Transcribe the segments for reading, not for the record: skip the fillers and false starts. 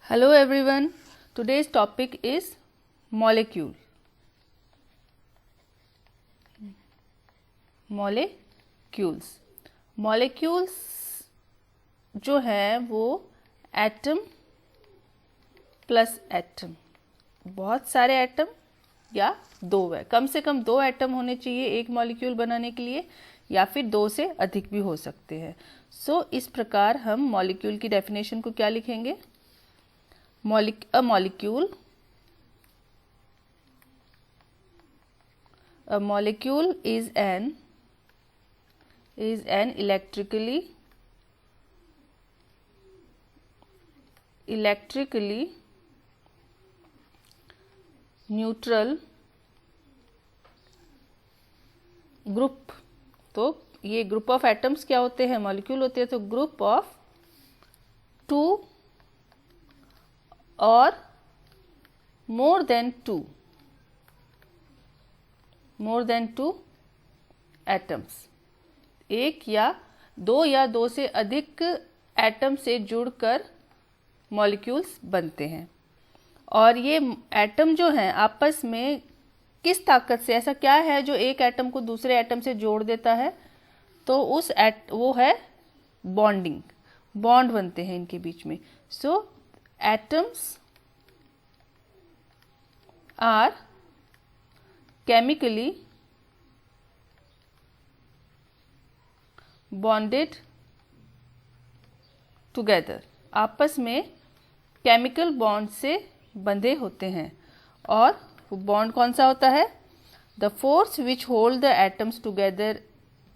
Hello everyone, today's topic is molecule. Molecules जो है वो एटम प्लस एटम, बहुत सारे एटम या दो है, कम से कम दो एटम होने चाहिए एक मॉलिक्यूल बनाने के लिए, या फिर दो से अधिक भी हो सकते हैं। इस प्रकार हम मॉलिक्यूल की डेफिनेशन को क्या लिखेंगे? A molecule is an electrically neutral group. तो ये ग्रुप ऑफ एटम्स क्या होते हैं? मॉलिक्यूल होते हैं। तो ग्रुप ऑफ टू और more than two atoms, एक या दो से अधिक एटम से जुड़कर मॉलिक्यूल्स बनते हैं। और ये एटम जो हैं आपस में किस ताकत से, ऐसा क्या है जो एक एटम को दूसरे एटम से जोड़ देता है? तो वो है बॉन्डिंग, बॉन्ड बनते हैं इनके बीच में। Atoms are chemically bonded together, आपस में केमिकल बॉन्ड से बंधे होते हैं। और वो बॉन्ड कौन सा होता है? The force which hold the atoms together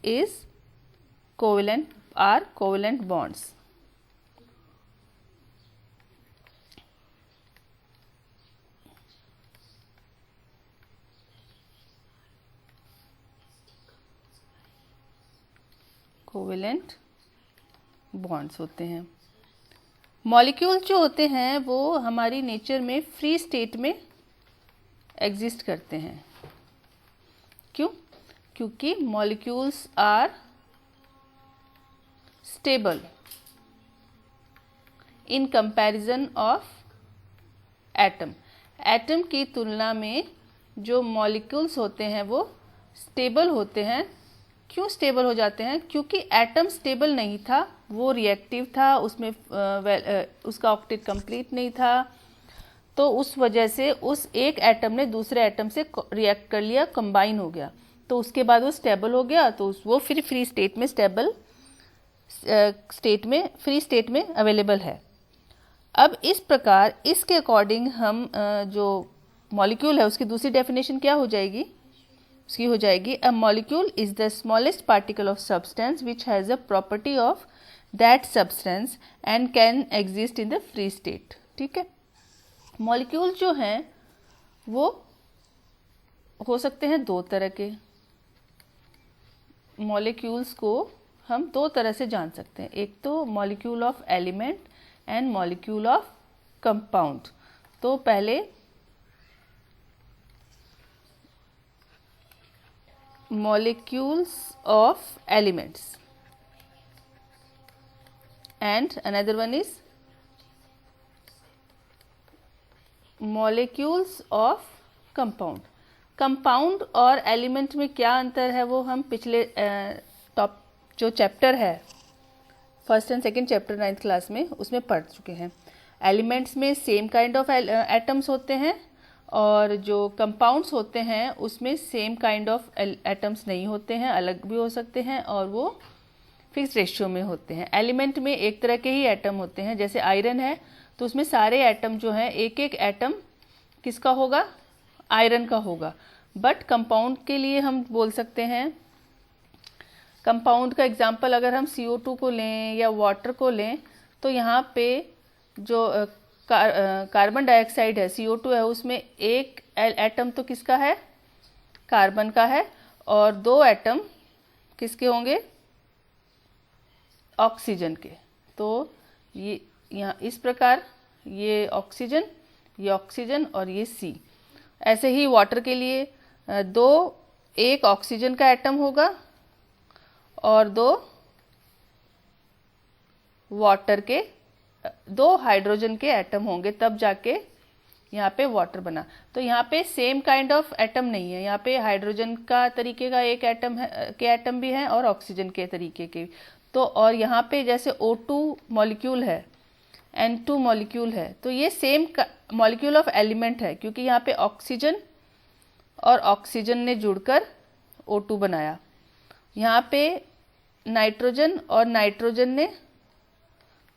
is covalent bonds. Covalent bonds होते हैं। मॉलिक्यूल जो होते हैं वो हमारी नेचर में फ्री स्टेट में एग्जिस्ट करते हैं। क्यों? क्योंकि molecules are stable in comparison of atom. Atom की तुलना में जो मॉलिक्यूल्स होते हैं वो स्टेबल होते हैं। क्यों स्टेबल हो जाते हैं? क्योंकि एटम स्टेबल नहीं था, वो रिएक्टिव था, उसमें उसका ऑक्टेट कंप्लीट नहीं था। तो उस वजह से उस एक एटम ने दूसरे एटम से रिएक्ट कर लिया, कंबाइन हो गया, तो उसके बाद वो स्टेबल हो गया। तो वो फिर फ्री स्टेट में अवेलेबल है। अब इस प्रकार इसके अकॉर्डिंग हम जो मॉलिक्यूल है उसकी दूसरी डेफिनेशन क्या हो जाएगी? उसकी हो जाएगी a molecule is the smallest particle of substance which has a property of that substance and can exist in the free state. ठीक है, मॉलिक्यूल जो हैं वो हो सकते हैं दो तरह के। मॉलिक्यूल्स को हम दो तरह से जान सकते हैं, एक तो molecule of element and molecule of compound. तो पहले molecules of elements and another one is molecules of compound। Compound और एलिमेंट में क्या अंतर है वो हम पिछले जो चैप्टर है first and second chapter 9th class में उसमें पढ़ चुके हैं। एलिमेंट्स में सेम काइंड ऑफ एटम्स होते हैं और जो कंपाउंड्स होते हैं उसमें सेम काइंड ऑफ एटम्स नहीं होते हैं, अलग भी हो सकते हैं और वो फिक्स रेशियो में होते हैं। एलिमेंट में एक तरह के ही एटम होते हैं, जैसे आयरन है तो उसमें सारे एटम जो हैं एक एक एटम किसका होगा? आयरन का होगा। बट कंपाउंड के लिए हम बोल सकते हैं, कंपाउंड का एग्जांपल अगर हम CO2 को लें या वाटर को लें तो यहाँ पे जो कार्बन डाइऑक्साइड है, CO2 है, उसमें एक एटम तो किसका है? कार्बन का है, और दो एटम किसके होंगे? ऑक्सीजन के। तो ये यहाँ इस प्रकार ये ऑक्सीजन और ये C। ऐसे ही वाटर के लिए एक ऑक्सीजन का एटम होगा और दो वाटर के 2 हाइड्रोजन के एटम होंगे तब जाके यहाँ पे वाटर बना। तो यहाँ पे सेम काइंड ऑफ एटम नहीं है, यहाँ पे हाइड्रोजन का तरीके का एक एटम है के एटम भी हैं और ऑक्सीजन के तरीके के। तो और यहाँ पे जैसे O2 मॉलिक्यूल है, N2 मॉलिक्यूल है, तो ये सेम मॉलिक्यूल ऑफ एलिमेंट है, क्योंकि यहाँ पे ऑक्सीजन और ऑक्सीजन ने जुड़कर O2 बनाया। यहाँ पे नाइट्रोजन और नाइट्रोजन ने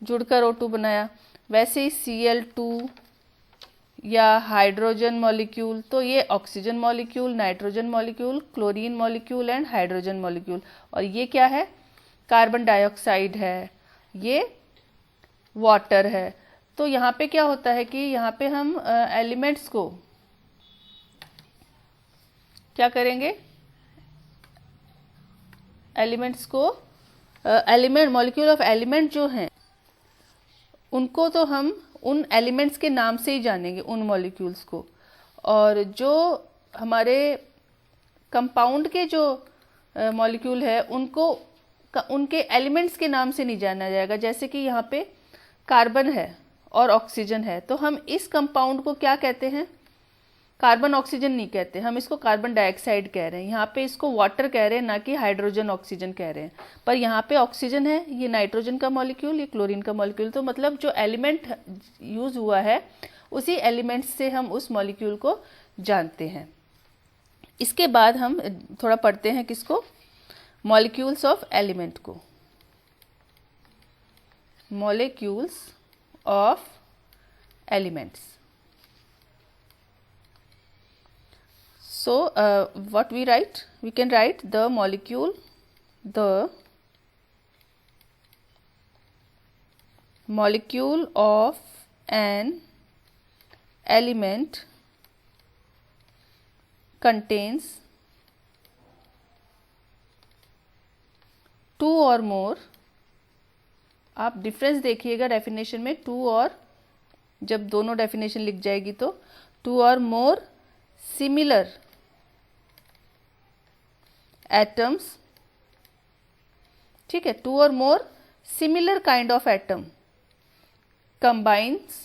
जुड़कर O2 बनाया। वैसे ही Cl2 या हाइड्रोजन मॉलिक्यूल, तो ये oxygen molecule, nitrogen molecule, chlorine molecule and hydrogen molecule. और ये क्या है? कार्बन डाइऑक्साइड है, ये वाटर है। तो यहाँ पे क्या होता है कि यहाँ पे हम एलिमेंट्स को क्या करेंगे? एलिमेंट्स को एलिमेंट मॉलिक्यूल ऑफ एलिमेंट जो हैं उनको तो हम उन एलिमेंट्स के नाम से ही जानेंगे, उन मॉलिक्यूल्स को। और जो हमारे कंपाउंड के जो मॉलिक्यूल है उनको उनके एलिमेंट्स के नाम से नहीं जाना जाएगा। जैसे कि यहाँ पे कार्बन है और ऑक्सीजन है, तो हम इस कंपाउंड को क्या कहते हैं? कार्बन ऑक्सीजन नहीं कहते, हम इसको कार्बन डाइऑक्साइड कह रहे हैं। यहाँ पे इसको वाटर कह रहे हैं, ना कि हाइड्रोजन ऑक्सीजन कह रहे हैं। पर यहाँ पे ऑक्सीजन है, ये नाइट्रोजन का मॉलिक्यूल, ये क्लोरीन का मॉलिक्यूल। तो मतलब जो एलिमेंट यूज हुआ है उसी एलिमेंट से हम उस मॉलिक्यूल को जानते हैं। इसके बाद हम थोड़ा पढ़ते हैं किसको? मॉलिक्यूल्स ऑफ एलिमेंट को। Molecules of elements. So what we write? We can write the molecule of an element contains 2 or more। आप डिफरेंस देखिएगा डेफिनेशन में, 2 और, जब दोनों डेफिनेशन लिख जाएगी तो 2 or more similar atoms, ठीक है, 2 or more similar kind of atom combines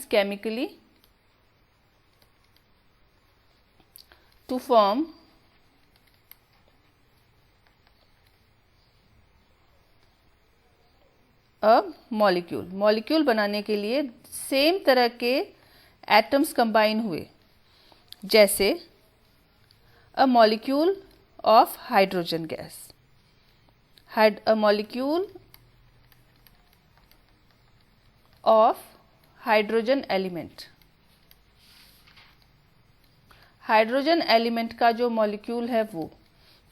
chemically to form a molecule. Molecule बनाने के लिए सेम तरह के एटम्स कंबाइन हुए, जैसे अ molecule of hydrogen gas, a molecule of hydrogen element. Hydrogen element का जो मॉलिक्यूल है वो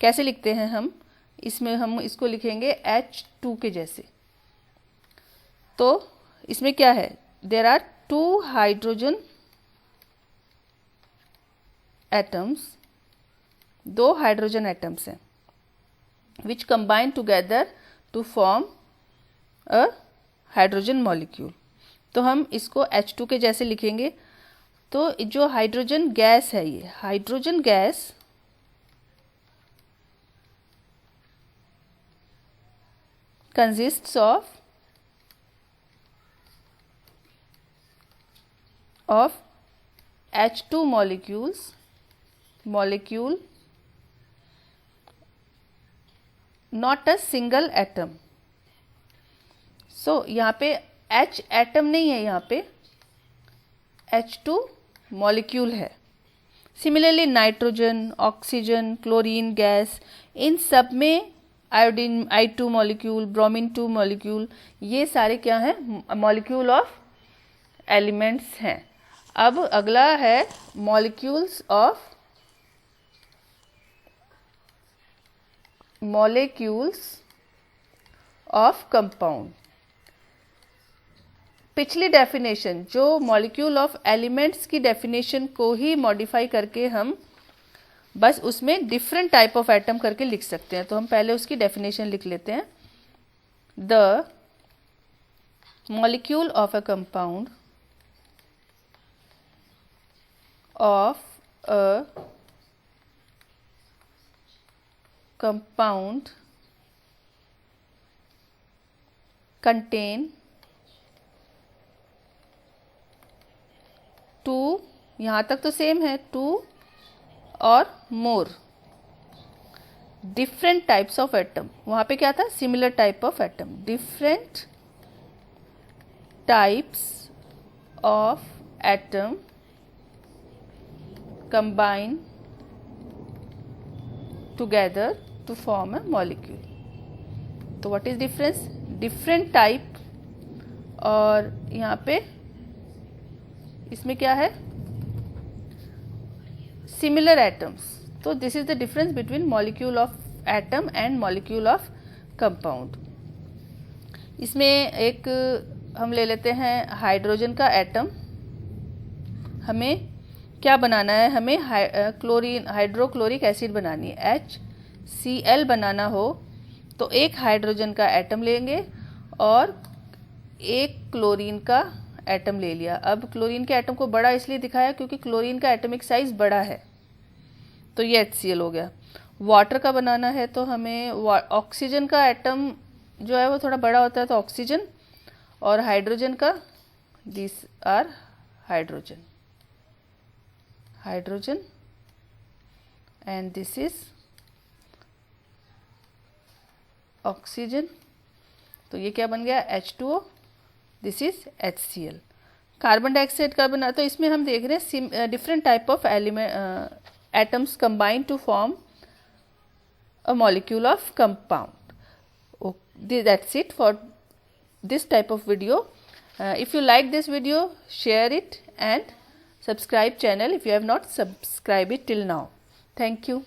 कैसे लिखते हैं हम? इसमें हम इसको लिखेंगे H2 के जैसे। तो इसमें क्या है? There are 2 hydrogen atoms, 2 hydrogen atoms हैं, which combine together to form a hydrogen molecule. तो हम इसको H2 के जैसे लिखेंगे। तो जो हाइड्रोजन गैस है, ये hydrogen gas consists of H2 molecule not a single atom। so यहाँ पे H एटम नहीं है, यहाँ पे H2 मॉलिक्यूल है। Similarly nitrogen, oxygen, chlorine gas, इन सब में iodine I2 molecule, bromine 2 molecule, ये सारे क्या हैं? मॉलिक्यूल ऑफ एलिमेंट्स हैं। अब अगला है मॉलिक्यूल्स ऑफ कंपाउंड। पिछली डेफिनेशन जो मॉलिक्यूल ऑफ एलिमेंट्स की डेफिनेशन को ही मॉडिफाई करके हम बस उसमें डिफरेंट टाइप ऑफ एटम करके लिख सकते हैं। तो हम पहले उसकी डेफिनेशन लिख लेते हैं। The molecule of a compound of a compound contain 2, यहाँ तक तो सेम है, 2 और more different types of atom. वहाँ पे क्या था? Similar type of atom. Different types of atom combine together to form a molecule। तो what is difference? different type, और यहाँ पे इसमें क्या है? similar atoms। तो this is the difference between molecule of atom and molecule of compound। इसमें एक हम ले लेते हैं हाइड्रोजन का एटम। हमें क्या बनाना है? हमें हाइड्रोक्लोरिक एसिड बनानी है। HCl बनाना हो तो एक हाइड्रोजन का एटम लेंगे और एक क्लोरीन का एटम ले लिया। अब क्लोरीन के एटम को बड़ा इसलिए दिखाया क्योंकि क्लोरीन का एटॉमिक साइज बड़ा है, तो ये HCl हो गया। वाटर का बनाना है तो हमें ऑक्सीजन का एटम जो है वो थोड़ा बड़ा होता है, तो ऑक्सीजन, और हाइड्रोजन का, this are hydrogen and this is oxygen। तो ये क्या बन गया? H2O, this is HCl। Carbon dioxide का बना, तो इसमें हम देख रहे हैं different type of atoms combine to form a molecule of compound. That's it for this type of video। If you like this video, share it and subscribe channel if you have not subscribed it till now। Thank you।